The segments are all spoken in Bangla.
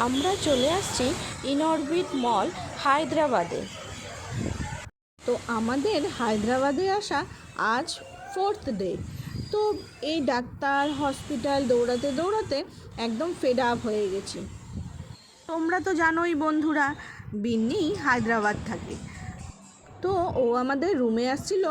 আমরা চলে আসছি ইনঅরবিট মল হায়দ্রাবাদে। তো আমাদের হায়দ্রাবাদে আসা আজ 4th ডে। তো এই ডাক্তার হসপিটাল দৌড়াতে দৌড়াতে একদম ফেড আপ হয়ে গেছি। তোমরা তো জানোই বন্ধুরা, বিন্নি হায়দ্রাবাদ থাকে। তো ও আমাদের রুমে আসছিল,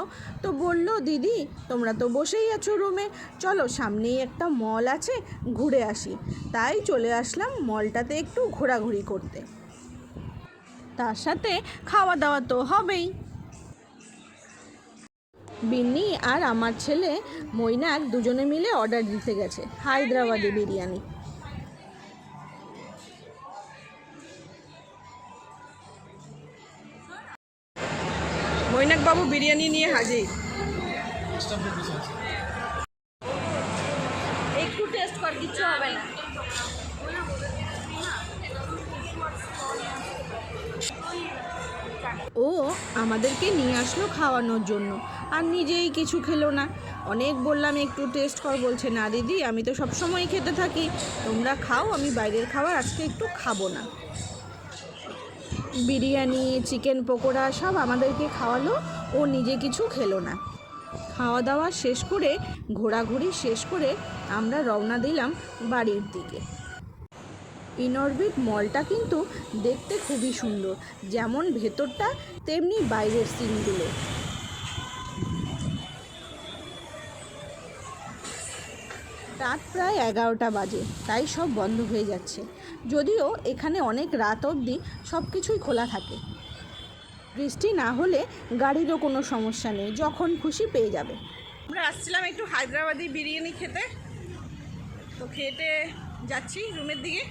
তো বলল, দিদি তোমরা তো বসেই আছো রুমে, চলো সামনেই একটা মল আছে ঘুরে আসি। তাই চলে আসলাম মলটাতে একটু ঘোরাঘুরি করতে, তার সাথে খাওয়া দাওয়া তো হবেই। বিন্নি আর আমার ছেলে মৈনাক দুজনে মিলে অর্ডার দিতে গেছে হায়দ্রাবাদি বিরিয়ানি। মৈনাক বাবু বিরিয়ানি নিয়ে হাজির। একটু টেস্ট কর, কিচ্ছু হবে না। ও আমাদেরকে নিয়ে আসলো খাওয়ানোর জন্য, আর নিজেই কিছু খেলো না। অনেক বললাম একটু টেস্ট কর, বলছে না দিদি আমি তো সবসময় খেতে থাকি, তোমরা খাও, আমি বাইরের খাবার আজকে একটু খাবো না। বিরিয়ানি চিকেন পকোড়া সব আমাদেরকে খাওয়ালো, ও নিজে কিছু খেলো না। খাওয়া দাওয়া শেষ করে ঘোরাঘুরি শেষ করে আমরা রওনা দিলাম বাড়ির দিকে। ইনঅরবিট মলটা কিন্তু দেখতে খুবই সুন্দর, যেমন ভেতরটা তেমনি বাইরের সিনগুলো। রাত প্রায় 11টা বাজে, তাই সব বন্ধ হয়ে যাচ্ছে, যদিও এখানে অনেক রাত অবধি সব কিছুই খোলা থাকে। বৃষ্টি না হলে গাড়িরও কোনো সমস্যা নেই, যখন খুশি পেয়ে যাবে। আমরা আসছিলাম একটু হায়দ্রাবাদি বিরিয়ানি খেতে, তো খেতে যাচ্ছি রুমের দিকে।